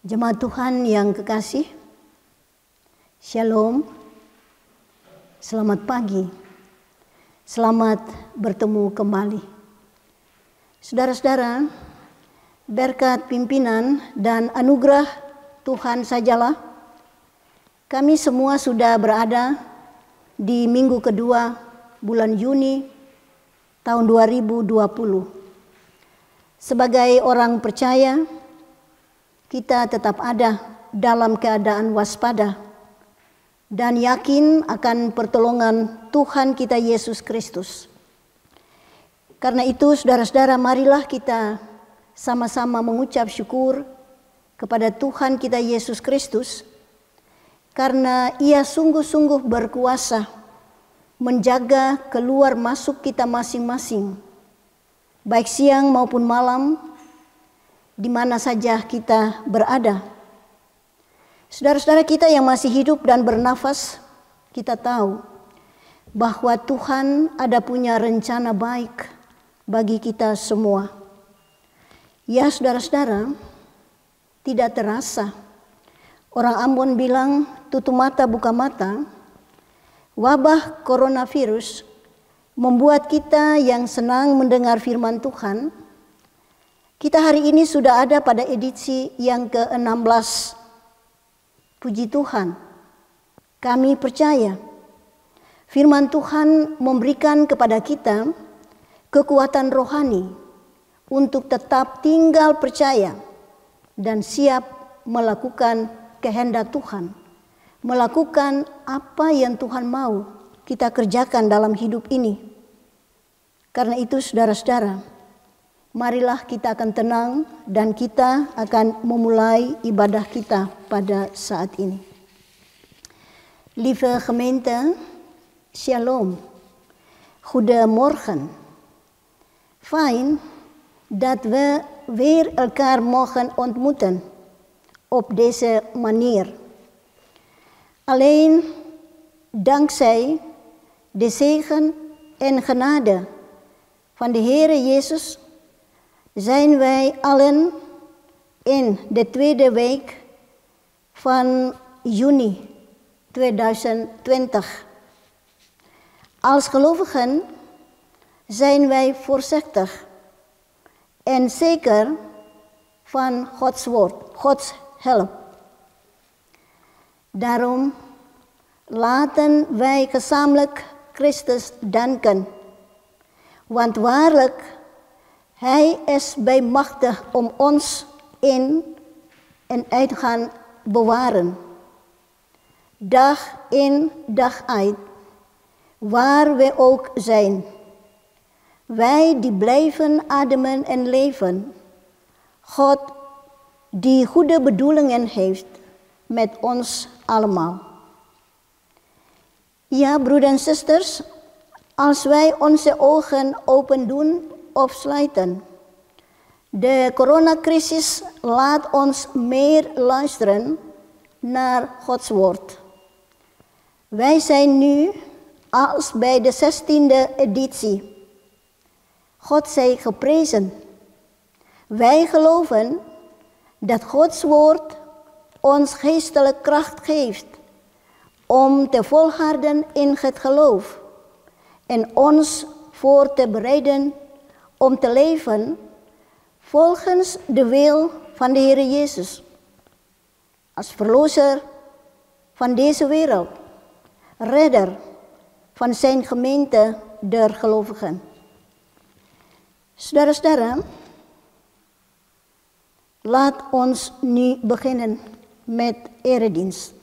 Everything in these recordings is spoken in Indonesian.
Jemaat Tuhan yang kekasih, Shalom, selamat pagi, selamat bertemu kembali. Saudara-saudara, berkat pimpinan dan anugerah Tuhan sajalah, kami semua sudah berada di minggu kedua bulan Juni tahun 2020. Sebagai orang percaya, kita tetap ada dalam keadaan waspada dan yakin akan pertolongan Tuhan kita Yesus Kristus. Karena itu, saudara-saudara, marilah kita sama-sama mengucap syukur kepada Tuhan kita Yesus Kristus, karena Ia sungguh-sungguh berkuasa menjaga keluar masuk kita masing-masing, baik siang maupun malam, di mana saja kita berada. Saudara-saudara kita yang masih hidup dan bernafas, kita tahu bahwa Tuhan ada punya rencana baik bagi kita semua. Ya saudara-saudara, tidak terasa, orang Ambon bilang tutup mata buka mata, wabah coronavirus membuat kita yang senang mendengar firman Tuhan, kita hari ini sudah ada pada edisi yang ke-16. Puji Tuhan, kami percaya firman Tuhan memberikan kepada kita kekuatan rohani untuk tetap tinggal percaya dan siap melakukan kehendak Tuhan, melakukan apa yang Tuhan mau kita kerjakan dalam hidup ini. Karena itu, saudara-saudara, marilah kita akan tenang dan kita akan memulai ibadah kita pada saat ini. Lieve gemeente, Shalom. Goedemorgen. Fijn dat we weer elkaar mogen ontmoeten op deze manier. Alleen dankzij de zegen en genade van de Heere Jezus zijn wij allen in de tweede week van juni 2020. Als gelovigen zijn wij voorzichtig en zeker van Gods woord, Gods hulp. Daarom laten wij gezamenlijk Christus danken, want waarlijk, Hij is bij machtig om ons in en uit gaan bewaren. Dag in, dag uit, waar we ook zijn. Wij die blijven ademen en leven. God die goede bedoelingen heeft met ons allemaal. Ja, broeders en zusters, als wij onze ogen open doen of sluiten, de coronacrisis laat ons meer luisteren naar Gods woord. Wij zijn nu als bij de 16e editie. God zij geprezen. Wij geloven dat Gods woord ons geestelijke kracht geeft om te volharden in het geloof en ons voor te bereiden om te leven volgens de wil van de Heer Jezus, als verlosser van deze wereld, redder van zijn gemeente der gelovigen. Saudara-saudara, laat ons nu beginnen met eredienst.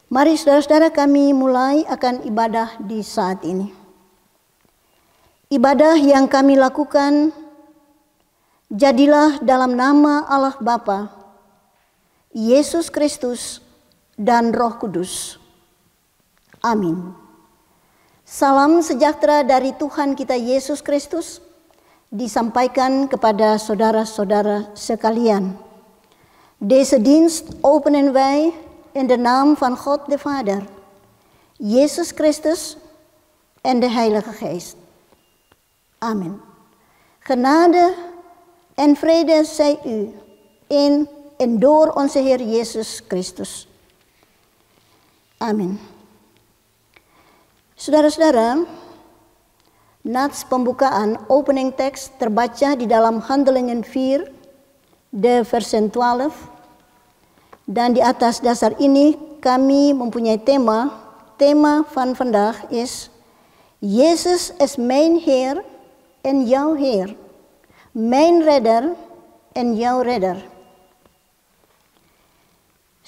Mari saudara-saudara, kami mulai akan ibadah di saat ini. Ibadah yang kami lakukan, jadilah dalam nama Allah Bapa, Yesus Kristus, dan Roh Kudus. Amin. Salam sejahtera dari Tuhan kita Yesus Kristus disampaikan kepada saudara-saudara sekalian. Deze dienst openen wij in de naam van God de Vader, Jezus Christus en de Heilige Geest. Amen. Genade en vrede zij u in en door onze Heer Yesus Christus. Amin. Saudara-saudara, nats pembukaan opening text terbaca di dalam Handelingen 4, de versen 12. Dan di atas dasar ini kami mempunyai tema. Tema van vandaag is Jezus is mijn Heer en jouw Heer. Mijn redder en jouw redder.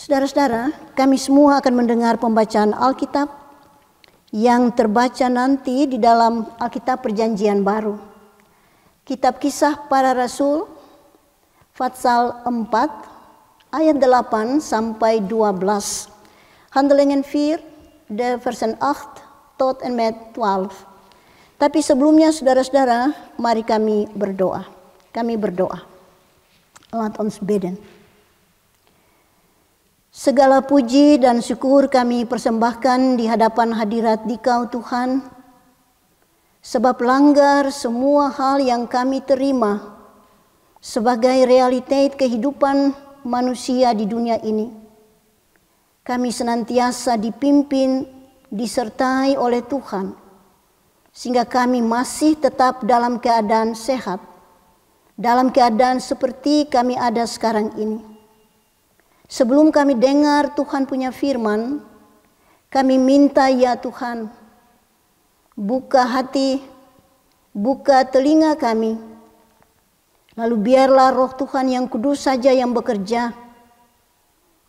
Saudara-saudara, kami semua akan mendengar pembacaan Alkitab yang terbaca nanti di dalam Alkitab Perjanjian Baru. Kitab Kisah Para Rasul, pasal 4, ayat 8 sampai 12. Handelingen 4, de versen 8 tot en met 12. Tapi sebelumnya saudara-saudara, mari kami berdoa. Kami berdoa. Laat ons bidden. Segala puji dan syukur kami persembahkan di hadapan hadirat Dikau Tuhan, sebab langgar semua hal yang kami terima sebagai realitas kehidupan manusia di dunia ini. Kami senantiasa dipimpin, disertai oleh Tuhan, sehingga kami masih tetap dalam keadaan sehat, dalam keadaan seperti kami ada sekarang ini. Sebelum kami dengar Tuhan punya firman, kami minta ya Tuhan, buka hati, buka telinga kami. Lalu biarlah Roh Tuhan yang kudus saja yang bekerja,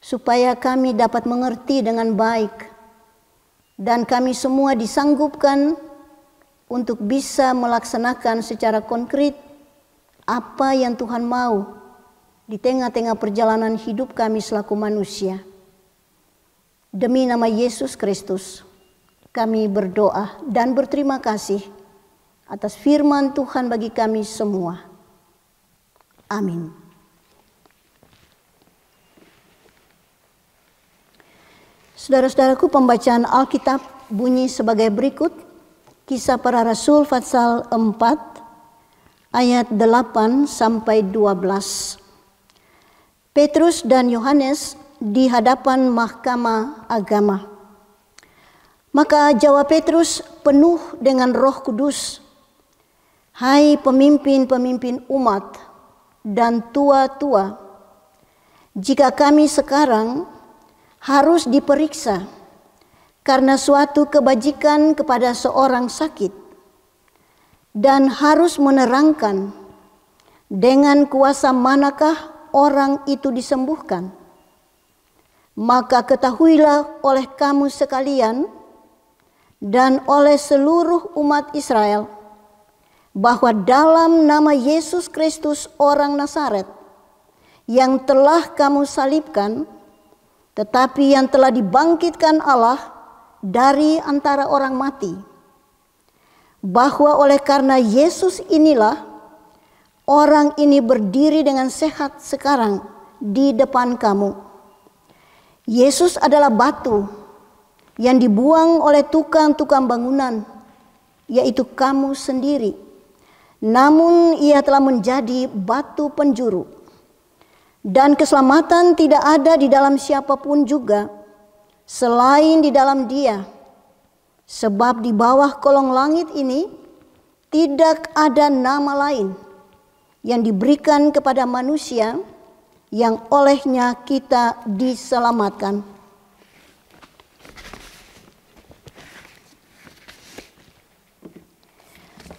supaya kami dapat mengerti dengan baik. Dan kami semua disanggupkan untuk bisa melaksanakan secara konkret apa yang Tuhan mau di tengah-tengah perjalanan hidup kami selaku manusia. Demi nama Yesus Kristus, kami berdoa dan berterima kasih atas firman Tuhan bagi kami semua. Amin. Saudara-saudaraku, pembacaan Alkitab bunyi sebagai berikut. Kisah Para Rasul pasal 4 ayat 8 sampai 12. Petrus dan Yohanes di hadapan mahkamah agama. Maka jawab Petrus penuh dengan Roh Kudus, "Hai pemimpin-pemimpin umat dan tua-tua, jika kami sekarang harus diperiksa karena suatu kebajikan kepada seorang sakit dan harus menerangkan dengan kuasa manakah orang itu disembuhkan, maka ketahuilah oleh kamu sekalian dan oleh seluruh umat Israel bahwa dalam nama Yesus Kristus orang Nazaret yang telah kamu salibkan, tetapi yang telah dibangkitkan Allah dari antara orang mati, bahwa oleh karena Yesus inilah orang ini berdiri dengan sehat sekarang di depan kamu. Yesus adalah batu yang dibuang oleh tukang-tukang bangunan, yaitu kamu sendiri. Namun ia telah menjadi batu penjuru. Dan keselamatan tidak ada di dalam siapapun juga, selain di dalam Dia. Sebab di bawah kolong langit ini tidak ada nama lain yang diberikan kepada manusia yang olehnya kita diselamatkan.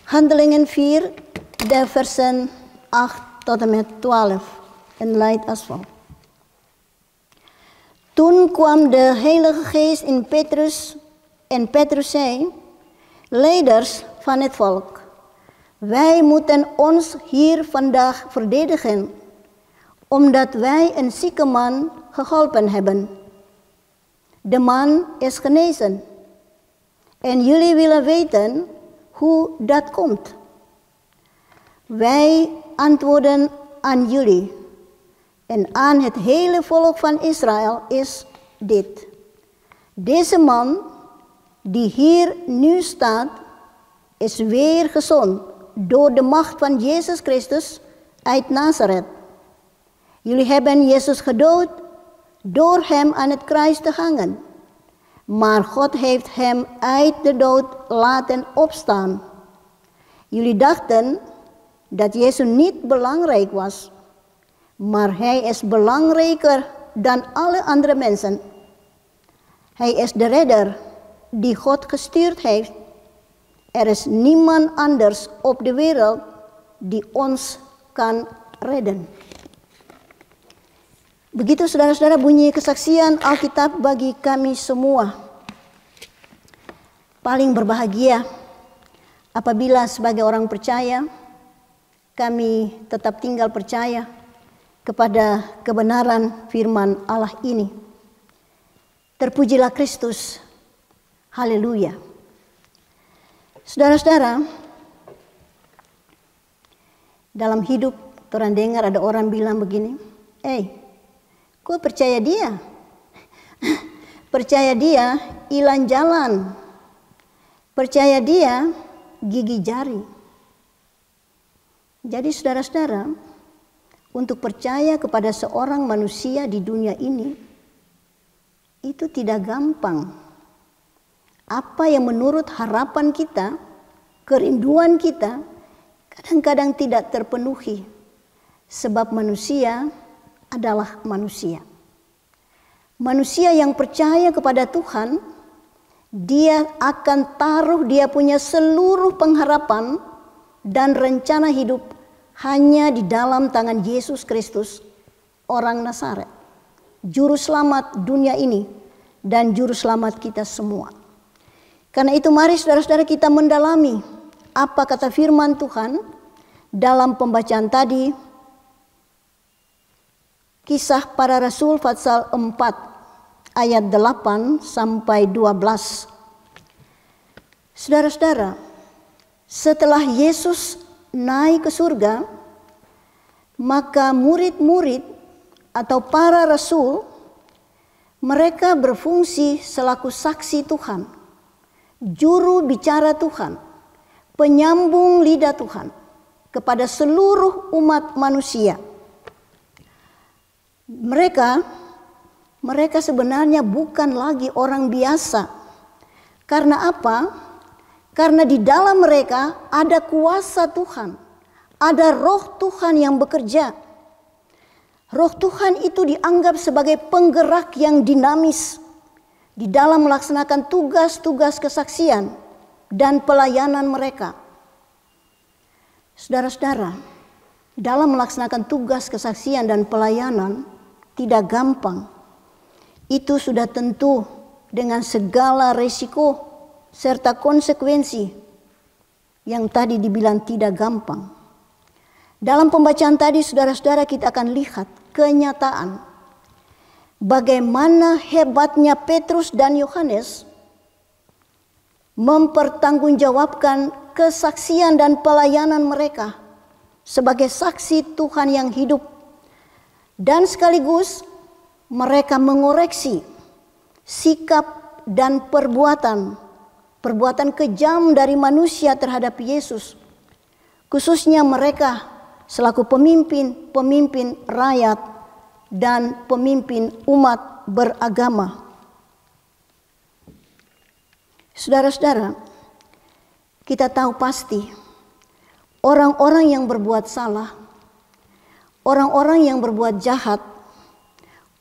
Handelingen 4, de versen 8 tot en met 12. En luidt als volgt. Toen kwam de Heilige Geest in Petrus en Petrus zei, leiders van het volk, wij moeten ons hier vandaag verdedigen, omdat wij een zieke man geholpen hebben. De man is genezen. En jullie willen weten hoe dat komt. Wij antwoorden aan jullie en aan het hele volk van Israël is dit. Deze man die hier nu staat, is weer gezond door de macht van Jezus Christus uit Nazareth. Jullie hebben Jezus gedood door hem aan het kruis te hangen. Maar God heeft hem uit de dood laten opstaan. Jullie dachten dat Jezus niet belangrijk was. Maar hij is belangrijker dan alle andere mensen. Hij is de redder die God gestuurd heeft. Er is niemand anders op de wereld die ons kan redden. Begitu saudara-saudara bunyi kesaksian Alkitab bagi kami semua. Paling berbahagia apabila sebagai orang percaya kami tetap tinggal percaya kepada kebenaran firman Allah ini. Terpujilah Kristus. Haleluya. Saudara-saudara, dalam hidup orang dengar ada orang bilang begini, kok percaya dia? Percaya dia ilang jalan. Percaya dia gigi jari. Jadi saudara-saudara, untuk percaya kepada seorang manusia di dunia ini, itu tidak gampang. Apa yang menurut harapan kita, kerinduan kita, kadang-kadang tidak terpenuhi. Sebab manusia adalah manusia. Manusia yang percaya kepada Tuhan, dia akan taruh dia punya seluruh pengharapan dan rencana hidup hanya di dalam tangan Yesus Kristus, orang Nazaret, juru selamat dunia ini dan juru selamat kita semua. Karena itu mari saudara-saudara kita mendalami apa kata firman Tuhan dalam pembacaan tadi, Kisah Para Rasul pasal 4 ayat 8 sampai 12. Saudara-saudara, setelah Yesus naik ke surga, maka murid-murid atau para rasul mereka berfungsi selaku saksi Tuhan, juru bicara Tuhan, penyambung lidah Tuhan kepada seluruh umat manusia. Mereka sebenarnya bukan lagi orang biasa. Karena apa? Karena di dalam mereka ada kuasa Tuhan, ada roh Tuhan yang bekerja. Roh Tuhan itu dianggap sebagai penggerak yang dinamis di dalam melaksanakan tugas-tugas kesaksian dan pelayanan mereka. Saudara-saudara, dalam melaksanakan tugas kesaksian dan pelayanan tidak gampang. Itu sudah tentu dengan segala resiko serta konsekuensi yang tadi dibilang tidak gampang. Dalam pembacaan tadi saudara-saudara kita akan lihat kenyataan bagaimana hebatnya Petrus dan Yohanes mempertanggungjawabkan kesaksian dan pelayanan mereka sebagai saksi Tuhan yang hidup. Dan sekaligus mereka mengoreksi sikap dan perbuatan kejam dari manusia terhadap Yesus. Khususnya mereka selaku pemimpin rakyat dan pemimpin umat beragama. Saudara-saudara, kita tahu pasti orang-orang yang berbuat salah, orang-orang yang berbuat jahat,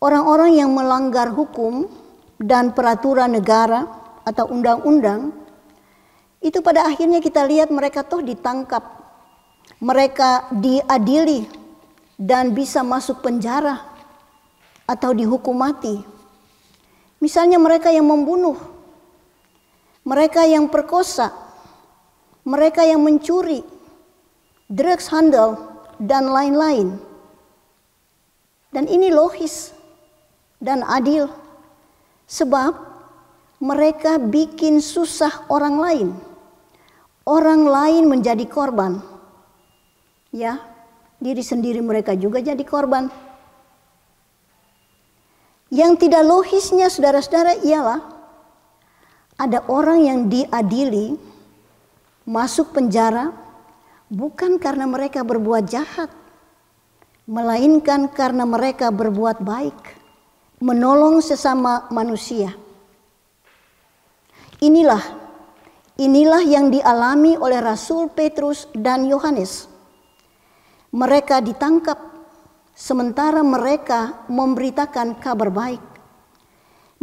orang-orang yang melanggar hukum dan peraturan negara atau undang-undang, itu pada akhirnya kita lihat mereka toh ditangkap, mereka diadili dan bisa masuk penjara atau dihukum mati. Misalnya mereka yang membunuh, mereka yang perkosa, mereka yang mencuri, drugs handle, dan lain-lain. Dan ini logis dan adil, sebab mereka bikin susah orang lain. Orang lain menjadi korban. Ya, diri sendiri mereka juga jadi korban. Yang tidak logisnya saudara-saudara ialah ada orang yang diadili masuk penjara bukan karena mereka berbuat jahat, melainkan karena mereka berbuat baik, menolong sesama manusia. Inilah yang dialami oleh Rasul Petrus dan Yohanes. Mereka ditangkap sementara mereka memberitakan kabar baik.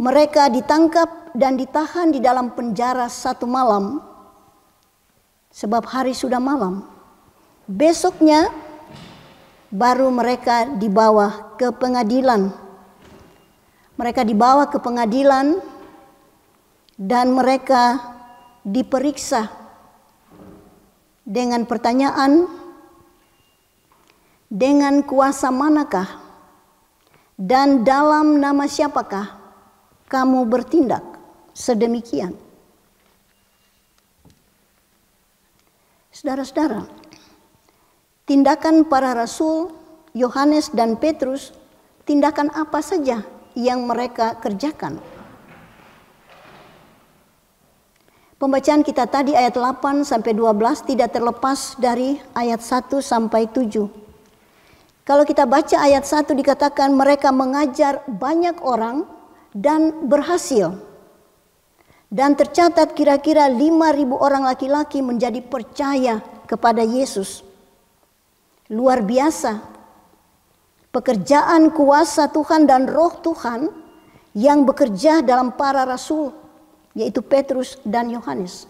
Mereka ditangkap dan ditahan di dalam penjara 1 malam, sebab hari sudah malam. Besoknya baru mereka dibawa ke pengadilan. Mereka dibawa ke pengadilan dan mereka diperiksa dengan pertanyaan, dengan kuasa manakah dan dalam nama siapakah kamu bertindak sedemikian? Saudara-saudara, tindakan para rasul Yohanes dan Petrus, tindakan apa saja yang mereka kerjakan? Pembacaan kita tadi ayat 8 sampai 12 tidak terlepas dari ayat 1 sampai 7. Kalau kita baca ayat 1 dikatakan mereka mengajar banyak orang dan berhasil. Dan tercatat kira-kira 5.000 orang laki-laki menjadi percaya kepada Yesus. Luar biasa. Pekerjaan kuasa Tuhan dan roh Tuhan yang bekerja dalam para rasul, yaitu Petrus dan Yohanes.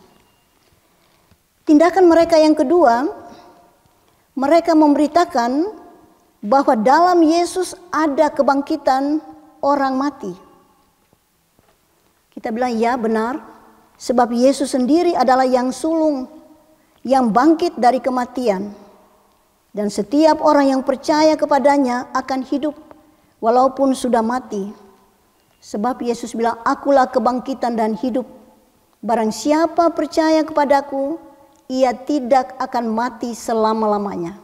Tindakan mereka yang kedua, mereka memberitakan bahwa dalam Yesus ada kebangkitan orang mati. Kita bilang ya benar, sebab Yesus sendiri adalah yang sulung, yang bangkit dari kematian. Dan setiap orang yang percaya kepadanya akan hidup walaupun sudah mati. Sebab Yesus bilang, akulah kebangkitan dan hidup. Barang siapa percaya kepadaku, ia tidak akan mati selama-lamanya.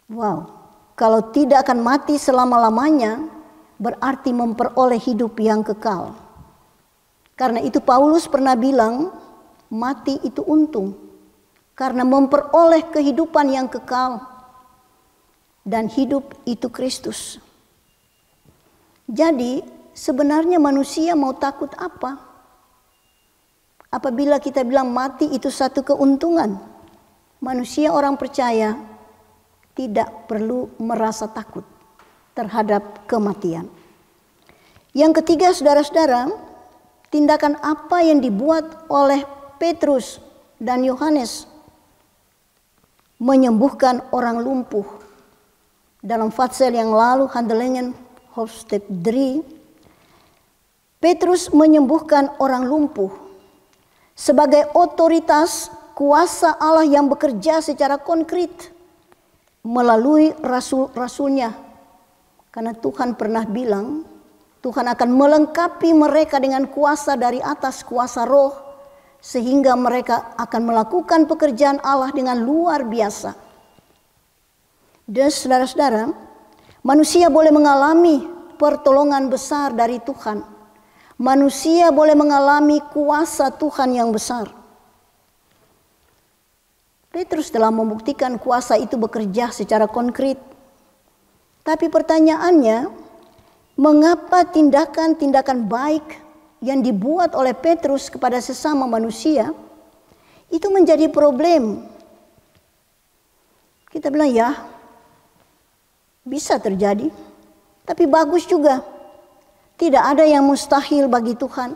Wow, kalau tidak akan mati selama-lamanya, berarti memperoleh hidup yang kekal. Karena itu Paulus pernah bilang, mati itu untung. Karena memperoleh kehidupan yang kekal. Dan hidup itu Kristus. Jadi sebenarnya manusia mau takut apa? Apabila kita bilang mati itu satu keuntungan. Manusia orang percaya tidak perlu merasa takut terhadap kematian. Yang ketiga, saudara-saudara, tindakan apa yang dibuat oleh Petrus dan Yohanes? Menyembuhkan orang lumpuh. Dalam Fatsel yang lalu, Handelingen Hoofdstuk 3, Petrus menyembuhkan orang lumpuh sebagai otoritas kuasa Allah yang bekerja secara konkret melalui rasul-rasulnya. Karena Tuhan pernah bilang, Tuhan akan melengkapi mereka dengan kuasa dari atas, kuasa roh, sehingga mereka akan melakukan pekerjaan Allah dengan luar biasa. Dan saudara-saudara, manusia boleh mengalami pertolongan besar dari Tuhan. Manusia boleh mengalami kuasa Tuhan yang besar. Petrus telah membuktikan kuasa itu bekerja secara konkret. Tapi pertanyaannya, mengapa tindakan-tindakan baik yang dibuat oleh Petrus kepada sesama manusia itu menjadi problem? Kita bilang ya, bisa terjadi, tapi bagus juga. Tidak ada yang mustahil bagi Tuhan.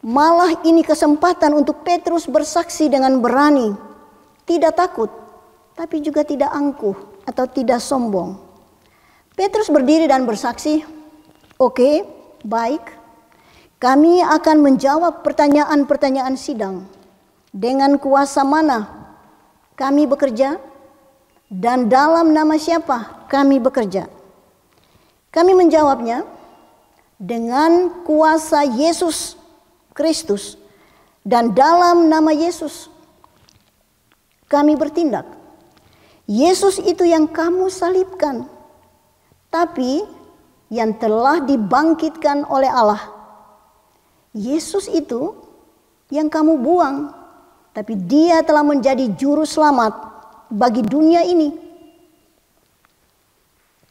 Malah ini kesempatan untuk Petrus bersaksi dengan berani, tidak takut, tapi juga tidak angkuh atau tidak sombong. Petrus berdiri dan bersaksi, oke, baik. Kami akan menjawab pertanyaan-pertanyaan sidang. Dengan kuasa mana kami bekerja dan dalam nama siapa kami bekerja? Kami menjawabnya, dengan kuasa Yesus Kristus dan dalam nama Yesus kami bertindak. Yesus itu yang kamu salibkan, tapi yang telah dibangkitkan oleh Allah. Yesus itu yang kamu buang, tapi dia telah menjadi juru selamat bagi dunia ini?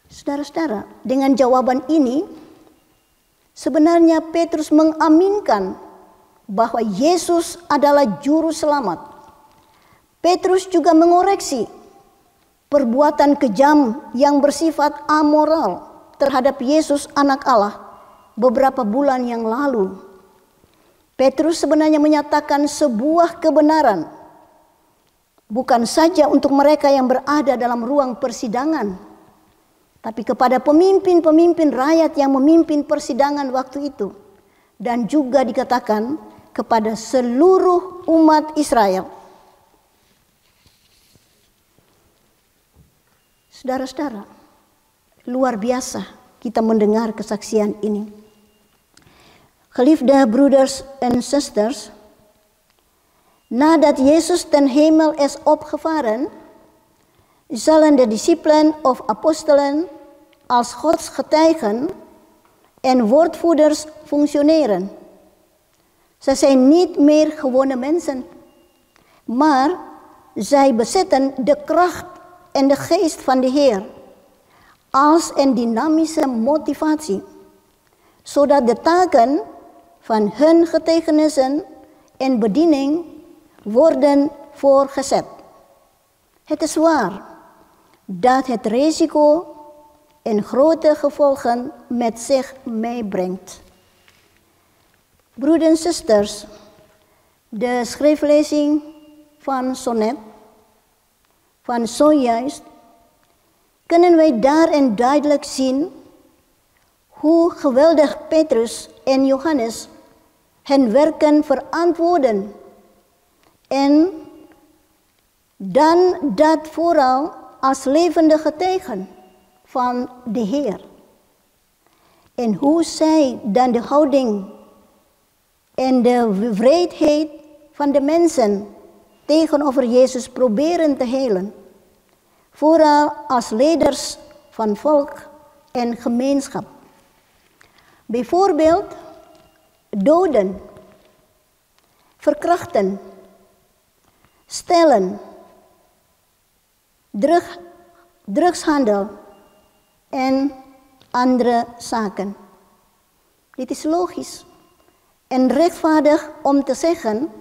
Saudara-saudara, dengan jawaban ini, sebenarnya Petrus mengaminkan bahwa Yesus adalah juru selamat. Petrus juga mengoreksi perbuatan kejam yang bersifat amoral terhadap Yesus anak Allah beberapa bulan yang lalu. Petrus sebenarnya menyatakan sebuah kebenaran, bukan saja untuk mereka yang berada dalam ruang persidangan, tapi kepada pemimpin-pemimpin rakyat yang memimpin persidangan waktu itu. Dan juga dikatakan kepada seluruh umat Israel. Saudara-saudara, luar biasa kita mendengar kesaksian ini. Geliefde broeders en zusters, nadat Jezus ten hemel is opgevaren, zullen de discipelen of apostelen als Gods getuigen en woordvoerders functioneren. Ze zijn niet meer gewone mensen, maar zij bezitten de kracht en de geest van de Heer als een dynamische motivatie, zodat de taken van hun getuigenissen en bediening worden voortgezet. Het is waar dat het risico en grote gevolgen met zich meebrengt. Broeders en zusters, de schriftlezing van Sonnet, van zojuist, kunnen wij daarin duidelijk zien hoe geweldig Petrus en Johannes hun werken verantwoorden. En dan dat vooral als levende getuigen van de Heer. En hoe zij dan de houding en de wreedheid van de mensen tegenover Jezus proberen te helen. Vooral als leiders van volk en gemeenschap. Bijvoorbeeld doden, verkrachten, stelen, drugshandel en andere zaken. Dit is logisch en rechtvaardig om te zeggen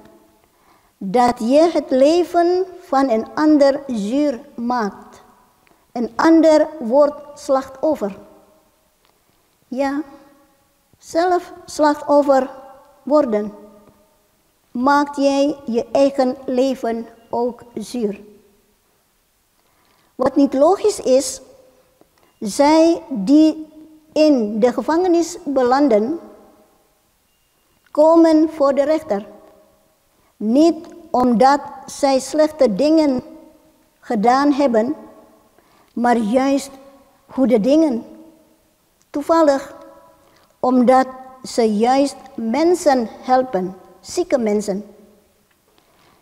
dat je het leven van een ander zuur maakt. Een ander wordt slachtoffer. Ja, zelf slachtoffer worden, maakt jij je eigen leven ook zuur. Wat niet logisch is, zij die in de gevangenis belanden, komen voor de rechter. Niet omdat zij slechte dingen gedaan hebben, maar juist goede dingen. Toevallig omdat ze juist mensen helpen, zieke mensen.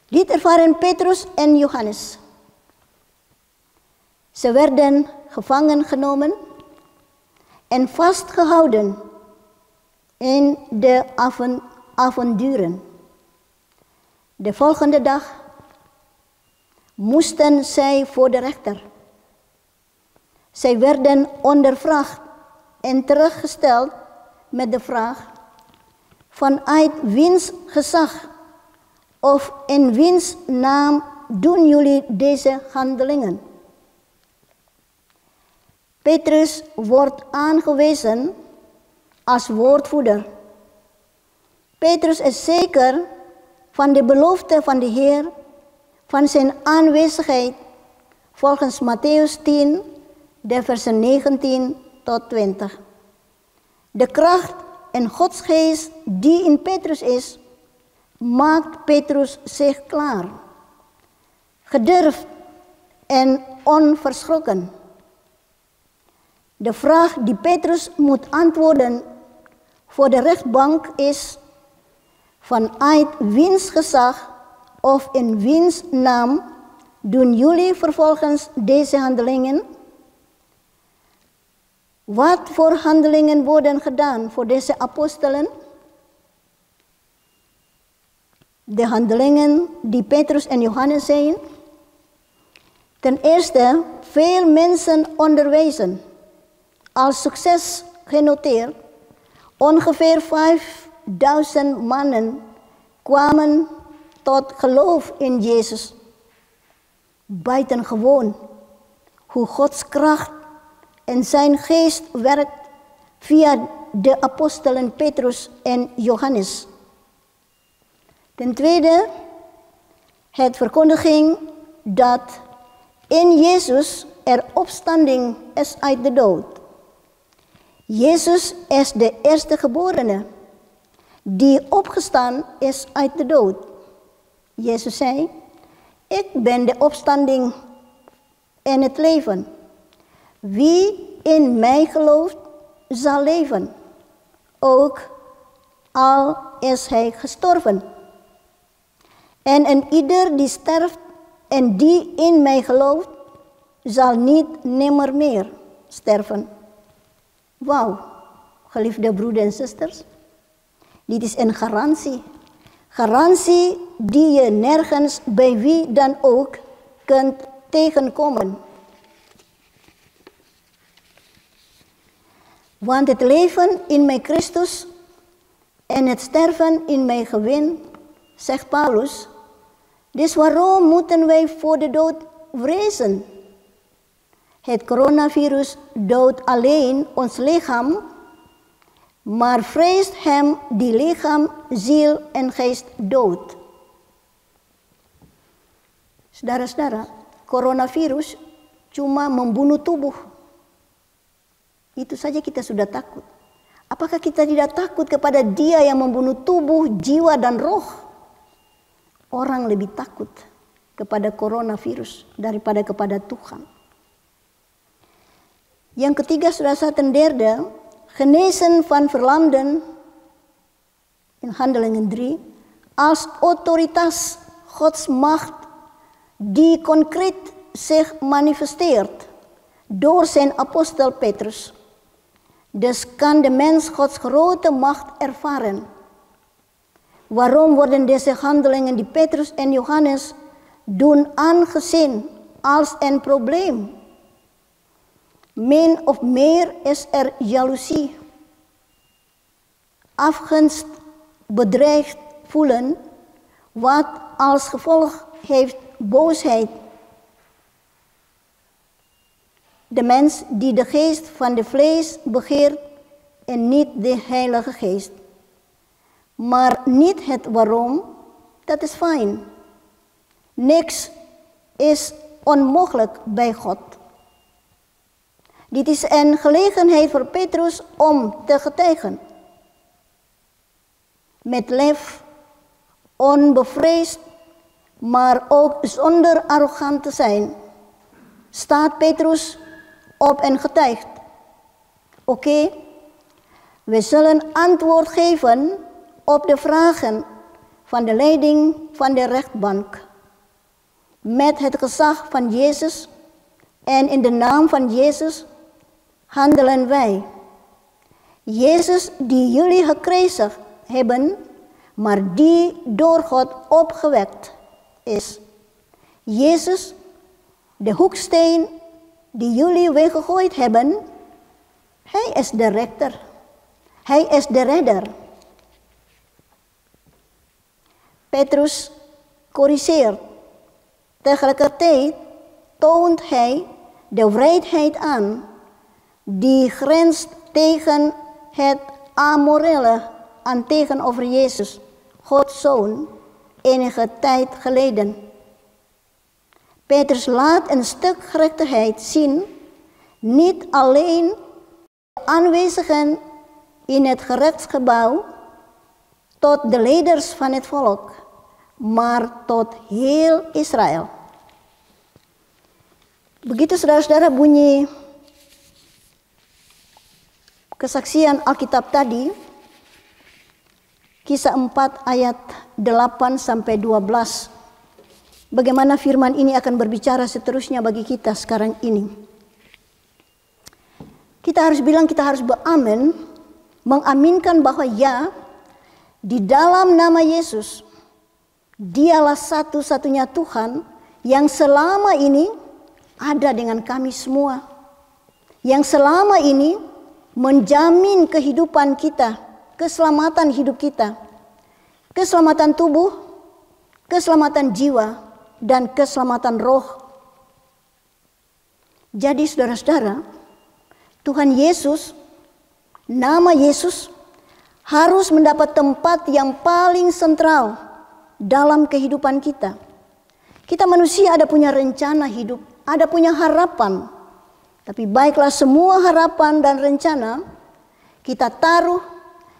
Dit ervaren Petrus en Johannes. Ze werden gevangen genomen en vastgehouden in de avonturen. De volgende dag moesten zij voor de rechter. Zij werden ondervraagd en teruggesteld met de vraag: vanuit wiens gezag of in wiens naam doen jullie deze handelingen? Petrus wordt aangewezen als woordvoerder. Petrus is zeker van de belofte van de Heer, van zijn aanwezigheid, volgens Mattheüs 10, de versen 19 tot 20. De kracht en Gods geest die in Petrus is, maakt Petrus zich klaar. Gedurfd en onverschrokken. De vraag die Petrus moet antwoorden voor de rechtbank is: vanuit wiens gezag of in wiens naam doen jullie vervolgens deze handelingen? Wat voor handelingen worden gedaan voor deze apostelen? De handelingen die Petrus en Johannes zijn. Ten eerste, veel mensen onderwezen. Als succes genoteerd. Ongeveer 5000 mannen kwamen tot geloof in Jezus. Buitengewoon hoe Gods kracht en zijn geest werkt via de apostelen Petrus en Johannes. Ten tweede, het verkondiging dat in Jezus er opstanding is uit de dood. Jezus is de eerste geborene die opgestaan is uit de dood. Jezus zei, ik ben de opstanding en het leven. Wie in mij gelooft, zal leven, ook al is hij gestorven. En ieder die sterft en die in mij gelooft, zal niet nimmer meer sterven. Wauw, geliefde broeders en zusters. Dit is een garantie. Garantie die je nergens bij wie dan ook kunt tegenkomen. Want het leven in mij Christus en het sterven in mij gewin, zegt Paulus. Dus waarom moeten wij voor de dood vrezen? Het coronavirus doodt alleen ons lichaam, maar vreest hem die lichaam, ziel en geest dood. Saudara-saudara, coronavirus cuma membunuh tubuh. Itu saja kita sudah takut. Apakah kita tidak takut kepada Dia yang membunuh tubuh, jiwa dan roh? Orang lebih takut kepada coronavirus daripada kepada Tuhan. Yang ketiga, saudara ten derde, genezen van verlamden in Handelingen 3 als autoritas Gods macht die concreet zich manifesteert door zijn apostel Petrus. Dus kan de mens Gods grote macht ervaren. Waarom worden deze handelingen die Petrus en Johannes doen aangezien als een probleem? Min of meer is er jaloezie, afgunst, bedreigd voelen, wat als gevolg heeft boosheid. De mens die de geest van de vlees begeert en niet de Heilige Geest. Maar niet het waarom, dat is fijn. Niks is onmogelijk bij God. Dit is een gelegenheid voor Petrus om te getuigen. Met lef, onbevreesd, maar ook zonder arrogant te zijn, staat Petrus op en getuigt. Oké, we zullen antwoord geven op de vragen van de leiding van de rechtbank. Met het gezag van Jezus en in de naam van Jezus handelen wij. Jezus die jullie gekruisigd hebben, maar die door God opgewekt is. Jezus, de hoeksteen die jullie weggegooid hebben, hij is de rechter. Hij is de redder. Petrus corrigeert. Tegelijkertijd toont hij de wreedheid aan die grenst tegen het amorele aan tegenover Jezus, Gods Zoon, enige tijd geleden. Petrus laat een stuk gerechtigheid zien, niet alleen de aanwezigen in het gerechtsgebouw, tot de leiders van het volk, maar tot heel Israël. Begitu saudara-saudara bunyi kesaksian Alkitab tadi, Kisah 4 ayat 8 sampai 12. Bagaimana firman ini akan berbicara seterusnya bagi kita sekarang ini. Kita harus bilang, kita harus beramin, mengaminkan bahwa ya, di dalam nama Yesus, Dialah satu-satunya Tuhan yang selama ini ada dengan kami semua, yang selama ini menjamin kehidupan kita, keselamatan hidup kita, keselamatan tubuh, keselamatan jiwa, dan keselamatan roh. Jadi saudara-saudara, Tuhan Yesus, nama Yesus harus mendapat tempat yang paling sentral dalam kehidupan kita. Kita manusia ada punya rencana hidup, ada punya harapan. Tapi baiklah semua harapan dan rencana kita taruh,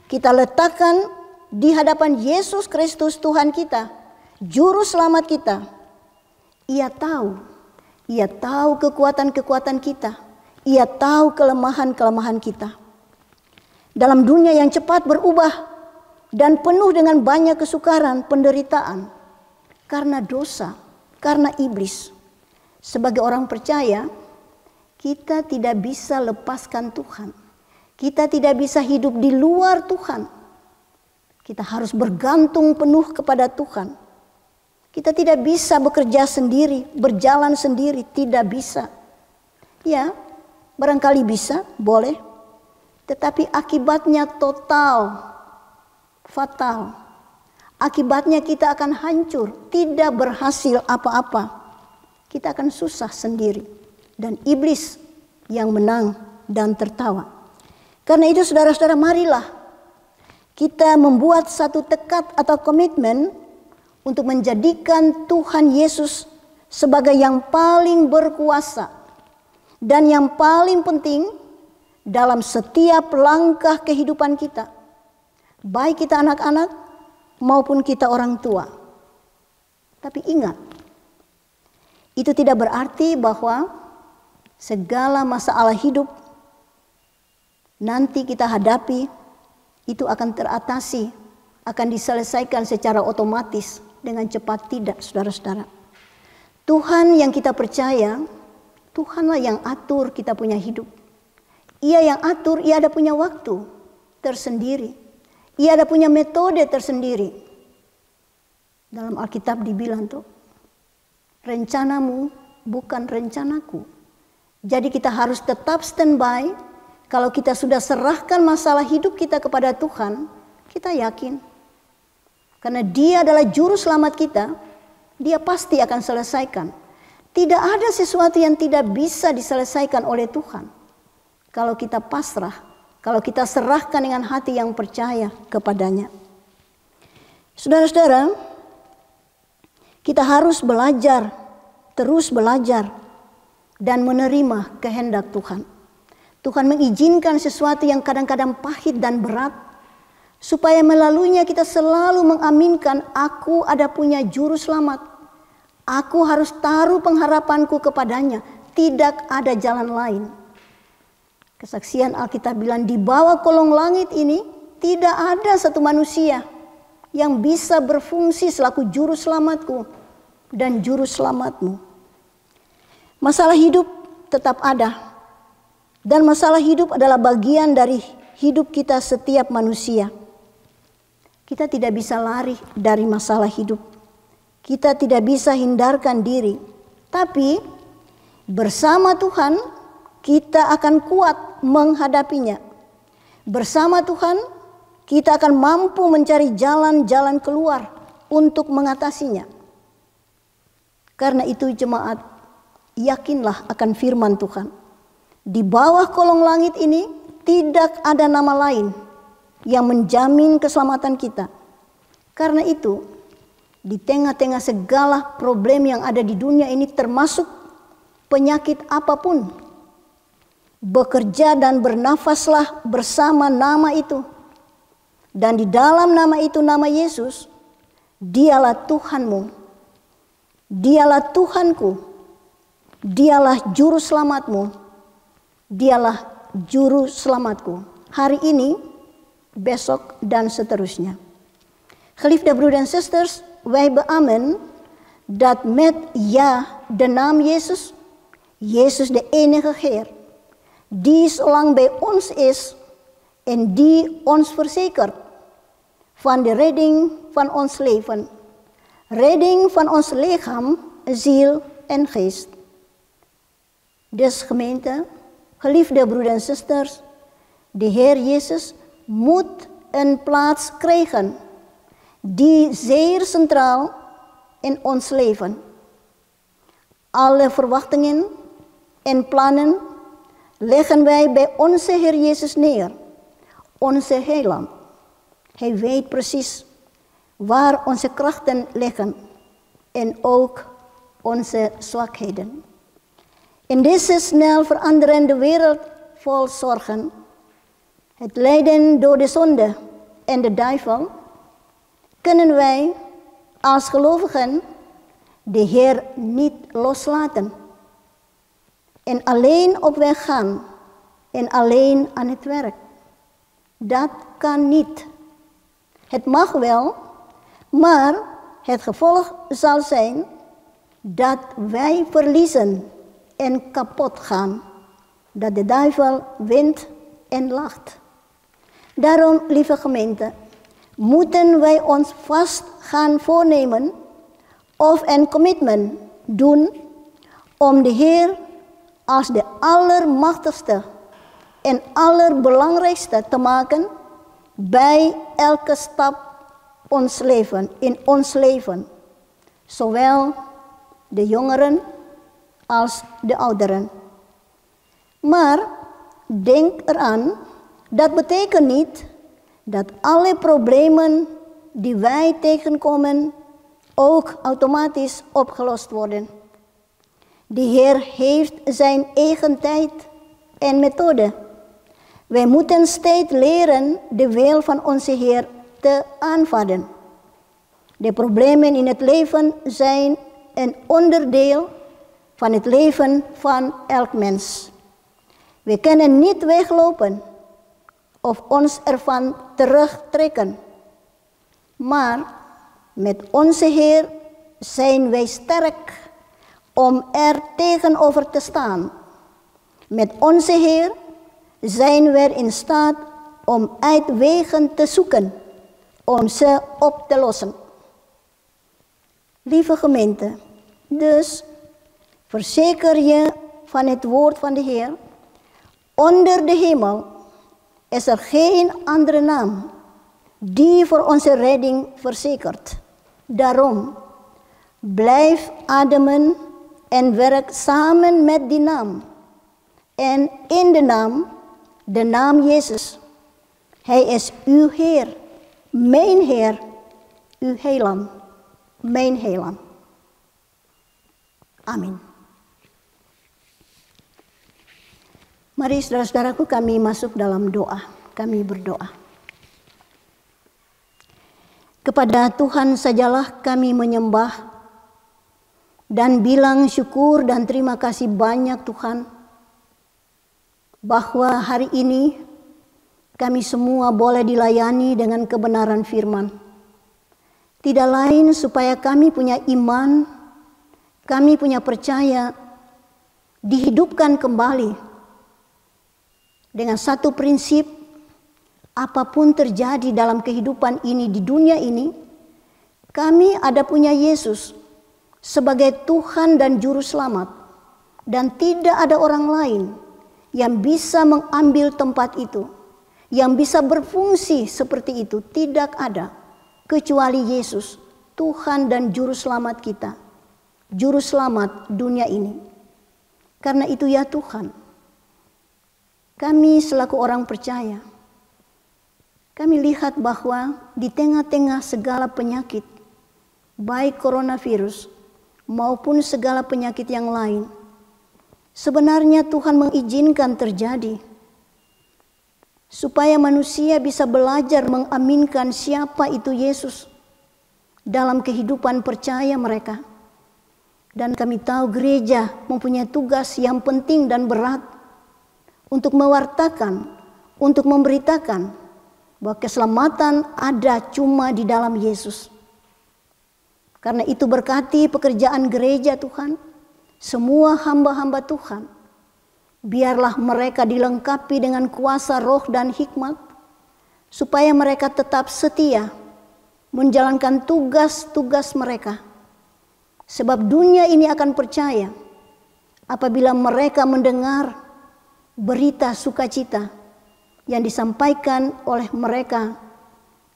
kita letakkan di hadapan Yesus Kristus Tuhan kita, Juru Selamat kita. Ia tahu kekuatan-kekuatan kita. Ia tahu kelemahan-kelemahan kita. Dalam dunia yang cepat berubah dan penuh dengan banyak kesukaran, penderitaan, karena dosa, karena iblis. Sebagai orang percaya, kita tidak bisa lepaskan Tuhan. Kita tidak bisa hidup di luar Tuhan. Kita harus bergantung penuh kepada Tuhan. Kita tidak bisa bekerja sendiri, berjalan sendiri, tidak bisa. Ya, barangkali bisa, boleh. Tetapi akibatnya total, fatal. Akibatnya kita akan hancur, tidak berhasil apa-apa. Kita akan susah sendiri. Dan iblis yang menang dan tertawa. Karena itu saudara-saudara, marilah kita membuat satu tekad atau komitmen untuk menjadikan Tuhan Yesus sebagai yang paling berkuasa dan yang paling penting dalam setiap langkah kehidupan kita. Baik kita anak-anak maupun kita orang tua. Tapi ingat, itu tidak berarti bahwa segala masalah hidup nanti kita hadapi itu akan teratasi, akan diselesaikan secara otomatis dengan cepat. Tidak, saudara-saudara. Tuhan yang kita percaya, Tuhanlah yang atur kita punya hidup. Ia yang atur, ia ada punya waktu tersendiri. Ia ada punya metode tersendiri. Dalam Alkitab dibilang tuh, rencanamu bukan rencanaku. Jadi kita harus tetap standby. Kalau kita sudah serahkan masalah hidup kita kepada Tuhan, kita yakin. Karena Dia adalah Juru Selamat kita, Dia pasti akan selesaikan. Tidak ada sesuatu yang tidak bisa diselesaikan oleh Tuhan. Kalau kita pasrah, kalau kita serahkan dengan hati yang percaya kepadanya. Saudara-saudara, kita harus belajar, terus belajar, dan menerima kehendak Tuhan. Tuhan mengizinkan sesuatu yang kadang-kadang pahit dan berat, supaya melaluinya kita selalu mengaminkan, aku ada punya Juru Selamat. Aku harus taruh pengharapanku kepadanya. Tidak ada jalan lain. Kesaksian Alkitab bilang, di bawah kolong langit ini tidak ada satu manusia yang bisa berfungsi selaku Juru Selamatku dan Juru Selamatmu. Masalah hidup tetap ada. Dan masalah hidup adalah bagian dari hidup kita setiap manusia. Kita tidak bisa lari dari masalah hidup. Kita tidak bisa hindarkan diri. Tapi bersama Tuhan kita akan kuat menghadapinya. Bersama Tuhan kita akan mampu mencari jalan-jalan keluar untuk mengatasinya. Karena itu jemaat, yakinlah akan firman Tuhan. Di bawah kolong langit ini tidak ada nama lain yang menjamin keselamatan kita. Karena itu, di tengah-tengah segala problem yang ada di dunia ini, termasuk penyakit apapun, bekerja dan bernafaslah bersama nama itu. Dan di dalam nama itu, nama Yesus, Dialah Tuhanmu, Dialah Tuhanku, Dialah Juru Selamatmu, Dialah Juru Selamatku. Hari ini, besok, dan seterusnya. Geliefde broeders en zusters, wij beamen dat met de naam Jezus, Jezus de enige Heer, die zolang bij ons is en die ons verzekert van de redding van ons leven, redding van ons lichaam, ziel en geest. Dus gemeente, geliefde broeders en zusters, de Heer Jezus moet een plaats krijgen die zeer centraal in ons leven. Alle verwachtingen en plannen leggen wij bij onze Heer Jezus neer, onze heiland. Hij weet precies waar onze krachten liggen en ook onze zwakheden. In deze snel veranderende wereld vol zorgen, het lijden door de zonde en de duivel, kunnen wij als gelovigen de Heer niet loslaten en alleen op weg gaan en alleen aan het werk. Dat kan niet. Het mag wel, maar het gevolg zal zijn dat wij verliezen en kapot gaan, dat de duivel wint en lacht. Daarom, lieve gemeente, moeten wij ons vast gaan voornemen of een commitment doen om de Heer als de allermachtigste en allerbelangrijkste te maken bij elke stap in ons leven, zowel de jongeren als de ouderen. Maar denk eraan, dat betekent niet dat alle problemen die wij tegenkomen ook automatisch opgelost worden. De Heer heeft zijn eigen tijd en methode. Wij moeten steeds leren de wil van onze Heer te aanvatten. De problemen in het leven zijn een onderdeel van het leven van elk mens. We kunnen niet weglopen of ons ervan terugtrekken. Maar met onze Heer zijn wij sterk om er tegenover te staan. Met onze Heer zijn we in staat om uitwegen te zoeken, om ze op te lossen. Lieve gemeente, dus verzeker je van het woord van de Heer. Onder de hemel is er geen andere naam die voor onze redding verzekert. Daarom, blijf ademen en werk samen met die naam. En in de naam Jezus. Hij is uw Heer, mijn Heer, uw heiland, mijn heiland. Amin. Mari saudara-saudaraku, kami masuk dalam doa. Kami berdoa. Kepada Tuhan sajalah kami menyembah dan bilang syukur dan terima kasih banyak Tuhan, bahwa hari ini kami semua boleh dilayani dengan kebenaran firman. Tidak lain supaya kami punya iman, kami punya percaya, dihidupkan kembali dengan satu prinsip, apapun terjadi dalam kehidupan ini, di dunia ini, kami ada punya Yesus sebagai Tuhan dan Juru Selamat. Dan tidak ada orang lain yang bisa mengambil tempat itu, yang bisa berfungsi seperti itu. Tidak ada, kecuali Yesus, Tuhan dan Juru Selamat kita. Juru Selamat dunia ini. Karena itu ya Tuhan, kami selaku orang percaya, kami lihat bahwa di tengah-tengah segala penyakit, baik coronavirus maupun segala penyakit yang lain, sebenarnya Tuhan mengizinkan terjadi supaya manusia bisa belajar mengaminkan siapa itu Yesus dalam kehidupan percaya mereka. Dan kami tahu gereja mempunyai tugas yang penting dan berat untuk mewartakan, untuk memberitakan bahwa keselamatan ada cuma di dalam Yesus. Karena itu berkati pekerjaan gereja Tuhan, semua hamba-hamba Tuhan. Biarlah mereka dilengkapi dengan kuasa roh dan hikmat, supaya mereka tetap setia menjalankan tugas-tugas mereka. Sebab dunia ini akan percaya apabila mereka mendengar berita sukacita yang disampaikan oleh mereka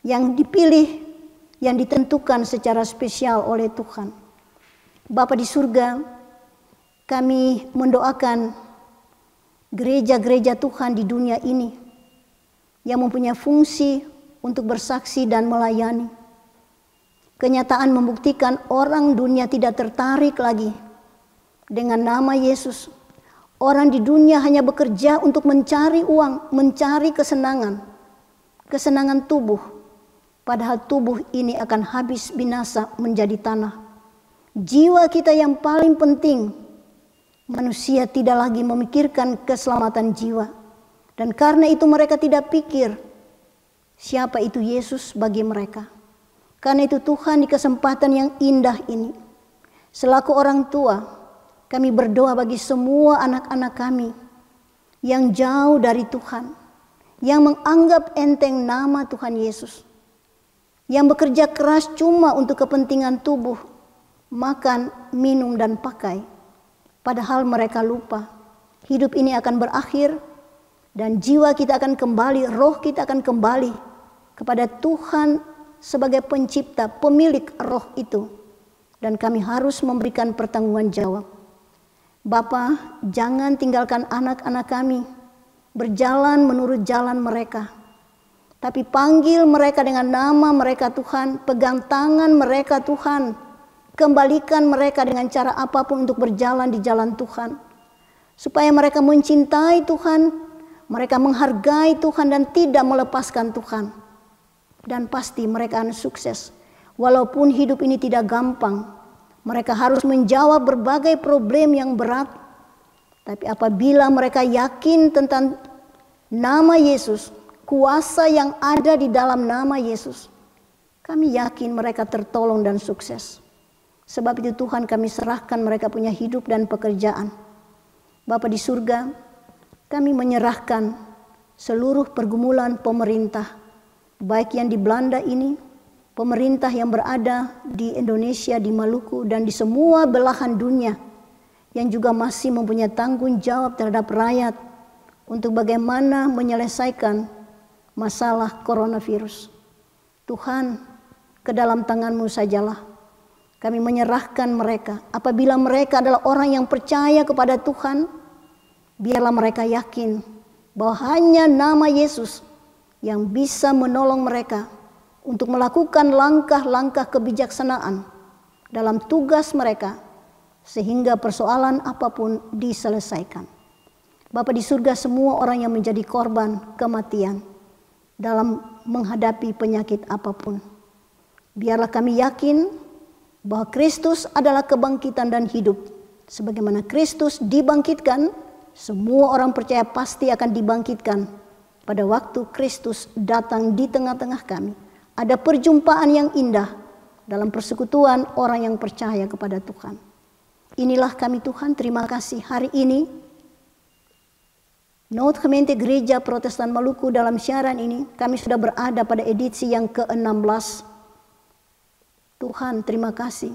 yang dipilih, yang ditentukan secara spesial oleh Tuhan. Bapa di surga, kami mendoakan gereja-gereja Tuhan di dunia ini yang mempunyai fungsi untuk bersaksi dan melayani. Kenyataan membuktikan orang dunia tidak tertarik lagi dengan nama Yesus. Orang di dunia hanya bekerja untuk mencari uang, mencari kesenangan, kesenangan tubuh. Padahal tubuh ini akan habis binasa menjadi tanah. Jiwa kita yang paling penting, manusia tidak lagi memikirkan keselamatan jiwa. Dan karena itu mereka tidak pikir siapa itu Yesus bagi mereka. Karena itu Tuhan di kesempatan yang indah ini, selaku orang tua, kami berdoa bagi semua anak-anak kami yang jauh dari Tuhan, yang menganggap enteng nama Tuhan Yesus, yang bekerja keras cuma untuk kepentingan tubuh, makan, minum, dan pakai. Padahal mereka lupa, hidup ini akan berakhir dan jiwa kita akan kembali, roh kita akan kembali kepada Tuhan sebagai pencipta, pemilik roh itu. Dan kami harus memberikan pertanggungan jawab. Bapa, jangan tinggalkan anak-anak kami berjalan menurut jalan mereka. Tapi panggil mereka dengan nama mereka Tuhan, pegang tangan mereka Tuhan. Kembalikan mereka dengan cara apapun untuk berjalan di jalan Tuhan. Supaya mereka mencintai Tuhan, mereka menghargai Tuhan dan tidak melepaskan Tuhan. Dan pasti mereka akan sukses. Walaupun hidup ini tidak gampang, mereka harus menjawab berbagai problem yang berat. Tapi apabila mereka yakin tentang nama Yesus, kuasa yang ada di dalam nama Yesus, kami yakin mereka tertolong dan sukses. Sebab itu Tuhan, kami serahkan mereka punya hidup dan pekerjaan. Bapa di surga, kami menyerahkan seluruh pergumulan pemerintah, baik yang di Belanda ini, pemerintah yang berada di Indonesia, di Maluku, dan di semua belahan dunia, yang juga masih mempunyai tanggung jawab terhadap rakyat untuk bagaimana menyelesaikan masalah coronavirus. Tuhan, ke dalam tangan-Mu sajalah kami menyerahkan mereka. Apabila mereka adalah orang yang percaya kepada Tuhan, biarlah mereka yakin bahwa hanya nama Yesus yang bisa menolong mereka untuk melakukan langkah-langkah kebijaksanaan dalam tugas mereka, sehingga persoalan apapun diselesaikan. Bapa di surga, semua orang yang menjadi korban kematian dalam menghadapi penyakit apapun, biarlah kami yakin bahwa Kristus adalah kebangkitan dan hidup. Sebagaimana Kristus dibangkitkan, semua orang percaya pasti akan dibangkitkan pada waktu Kristus datang di tengah-tengah kami. Ada perjumpaan yang indah dalam persekutuan orang yang percaya kepada Tuhan. Inilah kami Tuhan, terima kasih hari ini Noot Gemeente Gereja Protestan Maluku dalam siaran ini, kami sudah berada pada edisi yang ke-16. Tuhan, terima kasih.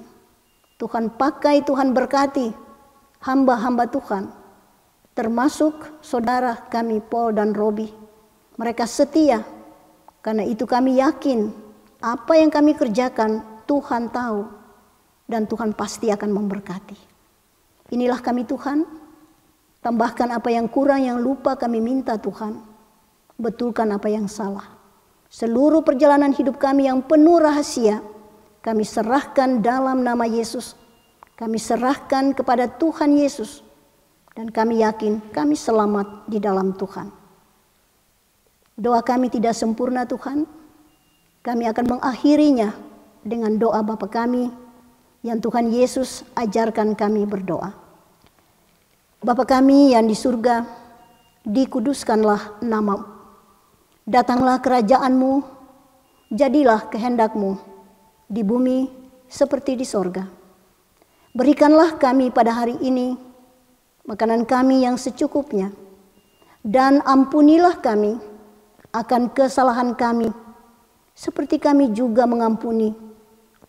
Tuhan pakai, Tuhan berkati hamba-hamba Tuhan, termasuk saudara kami Paul dan Robi. Mereka setia, karena itu kami yakin apa yang kami kerjakan Tuhan tahu, dan Tuhan pasti akan memberkati. Inilah kami Tuhan, tambahkan apa yang kurang, yang lupa kami minta Tuhan, betulkan apa yang salah. Seluruh perjalanan hidup kami yang penuh rahasia, kami serahkan dalam nama Yesus. Kami serahkan kepada Tuhan Yesus. Dan kami yakin kami selamat di dalam Tuhan. Doa kami tidak sempurna Tuhan. Kami akan mengakhirinya dengan doa Bapa kami yang Tuhan Yesus ajarkan kami berdoa. Bapa kami yang di surga, dikuduskanlah nama-Mu. Datanglah kerajaan-Mu, jadilah kehendak-Mu di bumi seperti di sorga. Berikanlah kami pada hari ini makanan kami yang secukupnya, dan ampunilah kami akan kesalahan kami, seperti kami juga mengampuni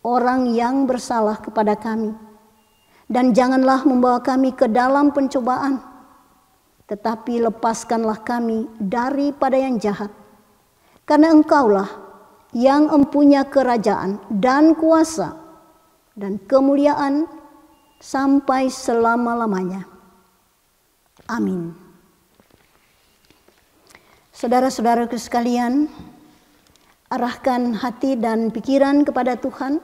orang yang bersalah kepada kami. Dan janganlah membawa kami ke dalam pencobaan, tetapi lepaskanlah kami daripada yang jahat. Karena Engkaulah yang mempunyai kerajaan dan kuasa dan kemuliaan sampai selama-lamanya. Amin. Saudara-saudaraku sekalian, arahkan hati dan pikiran kepada Tuhan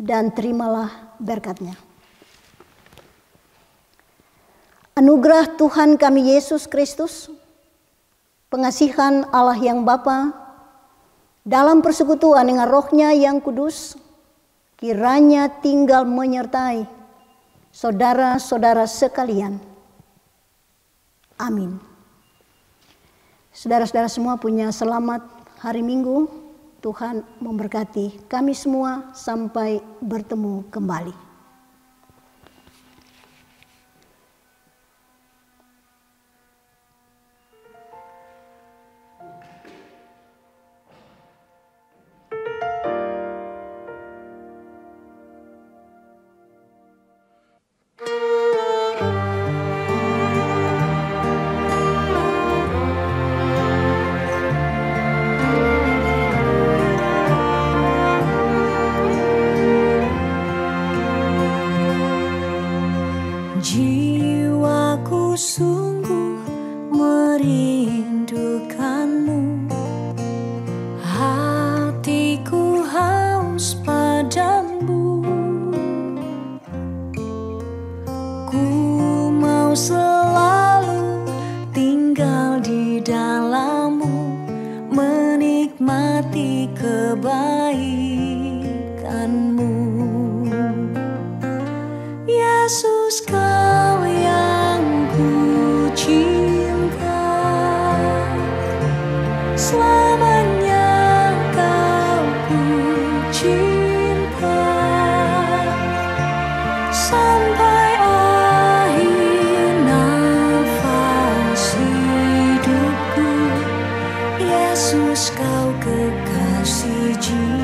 dan terimalah berkat-Nya. Anugerah Tuhan kami Yesus Kristus, pengasihan Allah yang Bapa, dalam persekutuan dengan Roh-Nya yang kudus, kiranya tinggal menyertai saudara-saudara sekalian. Amin. Saudara-saudara semua punya selamat hari Minggu. Tuhan memberkati kami semua sampai bertemu kembali. Jiwaku sungguh merindukanmu, hatiku haus padamu. Ku mau selalu tinggal di dalammu, menikmati kebaikanmu. Yesus, Kau yang ku cinta, selamanya Kau ku cinta, sampai akhir nafas hidupku. Yesus, Kau kekasih jiwaku.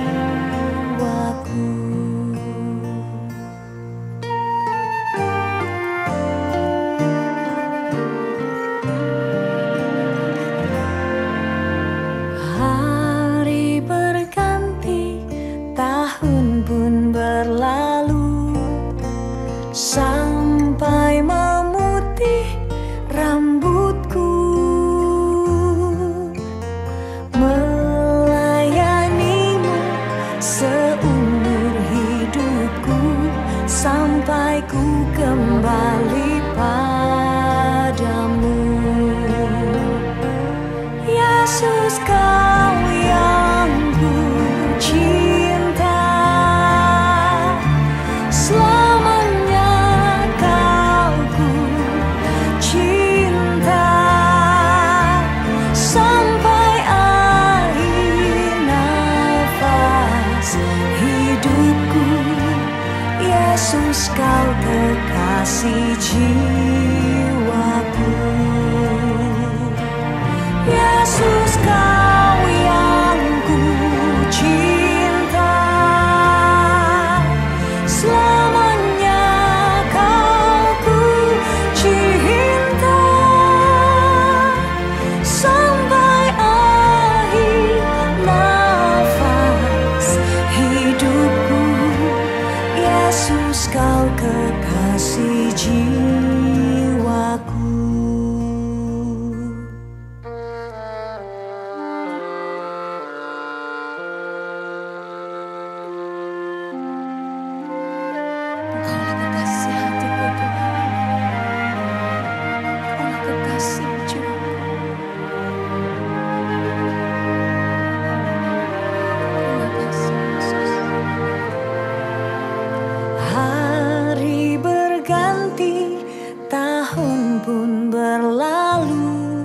Sampai memutih rambutku, melayanimu seumur hidupku, sampai ku kembali padamu. Yesus, Kau yang ku cinta, Yesus, Kau kekasih jiwaku. Yesus, Kau yang ku cinta, selamanya Kau ku cinta, sampai akhir nafas hidupku. Yesus, Kau kekasih jiwaku. Engkaulah kekasih hatiku, Tuhan. Engkaulah kekasih jiwaku. Terima kasih, Yesus. Hari berganti, tahun pun berlalu,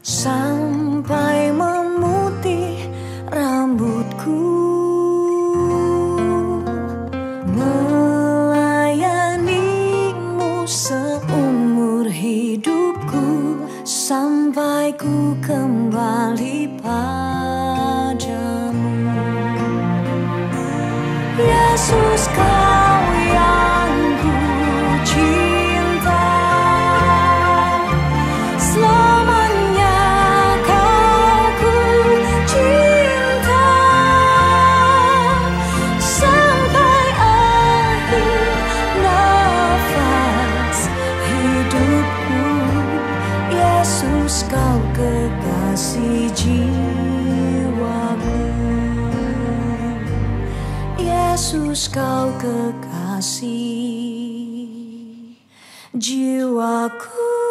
sampai memutih rambutku, melayanimu seumur hidupku, sampai ku kembali padamu. Yesus, Kau yang Yesus kau kekasih jiwaku.